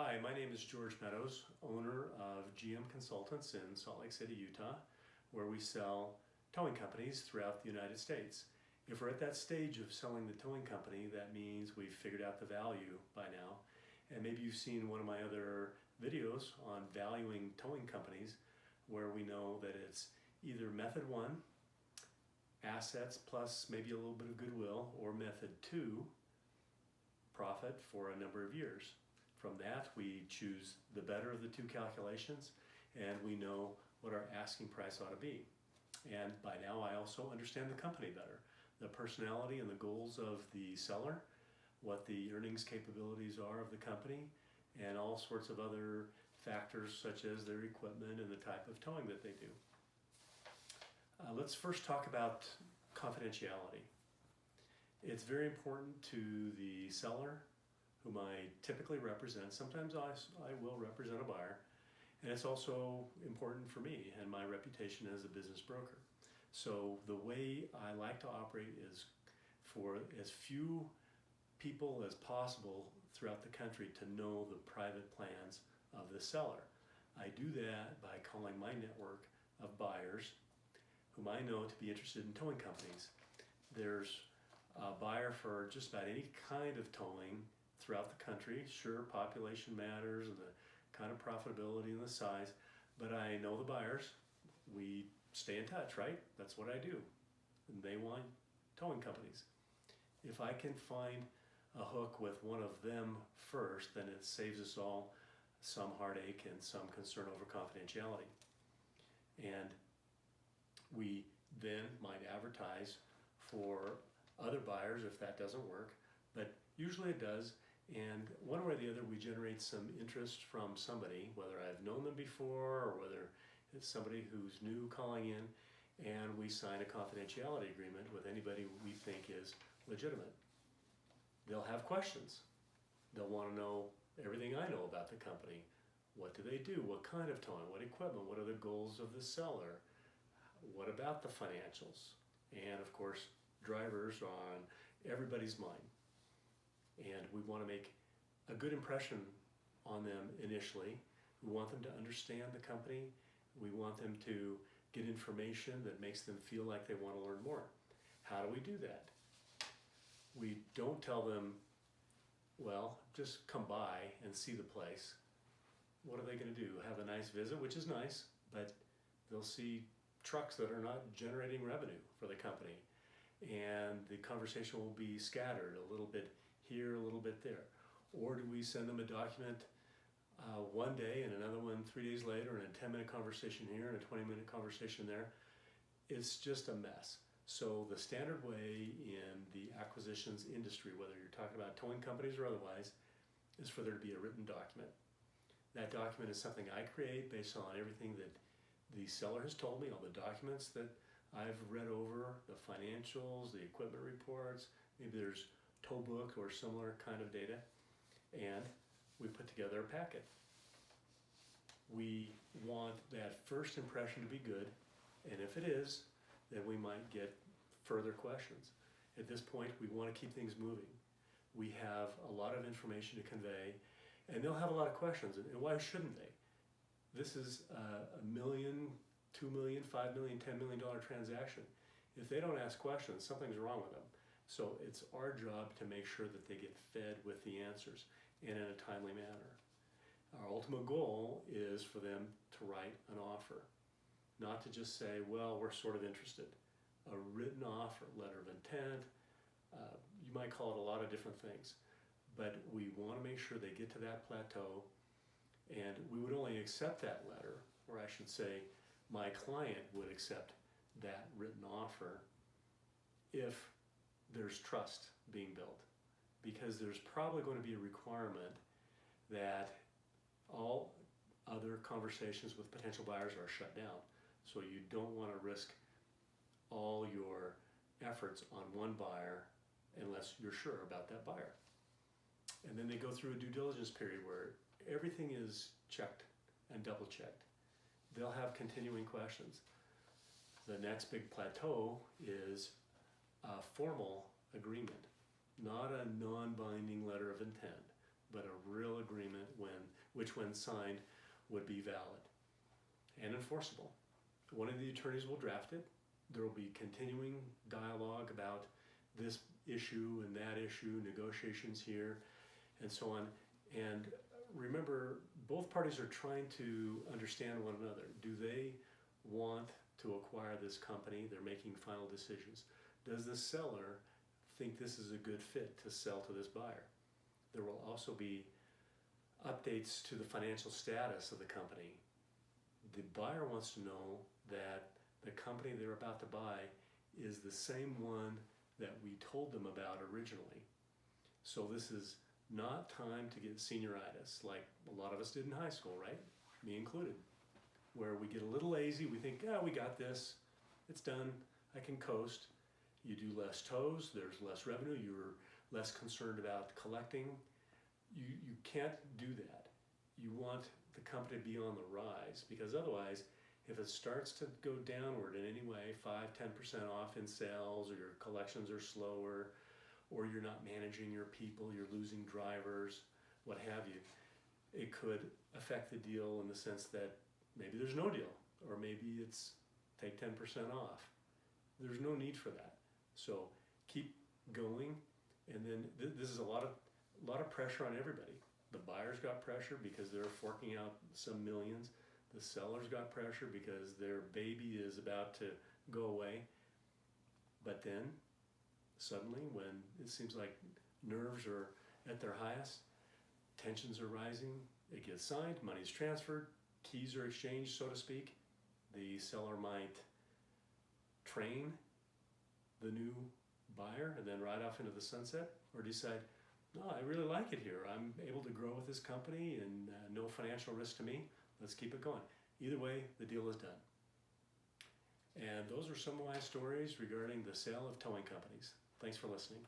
Hi, my name is George Metos, owner of GM Consultants in Salt Lake City, Utah, where we sell towing companies throughout the United States. If we're at that stage of selling the towing company, that means we've figured out the value by now. And maybe you've seen one of my other videos on valuing towing companies, where we know that it's either method one, assets plus maybe a little bit of goodwill, or method two, profit for a number of years. From that, we choose the better of the two calculations, and we know what our asking price ought to be. And by now, I also understand the company better, the personality and the goals of the seller, what the earnings capabilities are of the company, and all sorts of other factors such as their equipment and the type of towing that they do. Let's first talk about confidentiality. It's very important to the seller, whom I typically represent. Sometimes I will represent a buyer, and it's also important for me and my reputation as a business broker. So the way I like to operate is for as few people as possible throughout the country to know the private plans of the seller. I do that by calling my network of buyers whom I know to be interested in towing companies. There's a buyer for just about any kind of towing throughout the country. Sure, population matters and the kind of profitability and the size, but I know the buyers. We stay in touch, right? That's what I do. And they want towing companies. If I can find a hook with one of them first, then it saves us all some heartache and some concern over confidentiality. And we then might advertise for other buyers if that doesn't work, but usually it does. And one way or the other, we generate some interest from somebody, whether I've known them before or whether it's somebody who's new calling in, and we sign a confidentiality agreement with anybody we think is legitimate. They'll have questions. They'll want to know everything I know about the company. What do they do? What kind of towing? What equipment? What are the goals of the seller? What about the financials? And of course, drivers on everybody's mind. And we want to make a good impression on them initially. We want them to understand the company. We want them to get information that makes them feel like they want to learn more. How do we do that? We don't tell them, well, just come by and see the place. What are they going to do? Have a nice visit, which is nice, but they'll see trucks that are not generating revenue for the company. And the conversation will be scattered a little bit here, a little bit there. Or do we send them a document one day and another one 3 days later, and a 10-minute conversation here and a 20-minute conversation there? It's just a mess. So the standard way in the acquisitions industry, whether you're talking about towing companies or otherwise, is for there to be a written document. That document is something I create based on everything that the seller has told me, all the documents that I've read over, the financials, the equipment reports, maybe there's tow book or similar kind of data, and we put together a packet. We want that first impression to be good, and if it is, then we might get further questions. At this point, we want to keep things moving. We have a lot of information to convey, and they'll have a lot of questions, and why shouldn't they? This is a $1 million, $2 million, $5 million, $10 million transaction. If they don't ask questions, something's wrong with them. So it's our job to make sure that they get fed with the answers and in a timely manner. Our ultimate goal is for them to write an offer, not to just say, well, we're sort of interested. A written offer, letter of intent, you might call it a lot of different things, but we want to make sure they get to that plateau, and we would only accept that letter, or I should say, my client would accept that written offer if there's trust being built, because there's probably going to be a requirement that all other conversations with potential buyers are shut down. So you don't want to risk all your efforts on one buyer unless you're sure about that buyer. And then they go through a due diligence period where everything is checked and double checked. They'll have continuing questions. The next big plateau is a formal agreement, not a non-binding letter of intent, but a real agreement which when signed would be valid and enforceable. One of the attorneys will draft it. There will be continuing dialogue about this issue and that issue, negotiations here, and so on. And remember, both parties are trying to understand one another. Do they want to acquire this company? They're making final decisions. Does the seller think this is a good fit to sell to this buyer? There will also be updates to the financial status of the company. The buyer wants to know that the company they're about to buy is the same one that we told them about originally. So this is not time to get senioritis like a lot of us did in high school, right? Me included. Where we get a little lazy, we think, oh, we got this, it's done, I can coast. You do less tows, there's less revenue, you're less concerned about collecting. You can't do that. You want the company to be on the rise, because otherwise, if it starts to go downward in any way, 5-10% off in sales, or your collections are slower, or you're not managing your people, you're losing drivers, what have you, it could affect the deal in the sense that maybe there's no deal, or maybe it's take 10% off. There's no need for that. So keep going, and then this is a lot of pressure on everybody. The buyer's got pressure because they're forking out some millions. The seller's got pressure because their baby is about to go away. But then, suddenly, when it seems like nerves are at their highest, tensions are rising, it gets signed, money's transferred, keys are exchanged, so to speak. The seller might train the new buyer and then ride off into the sunset, or decide, no, I really like it here. I'm able to grow with this company and no financial risk to me. Let's keep it going. Either way, the deal is done. And those are some of my stories regarding the sale of towing companies. Thanks for listening.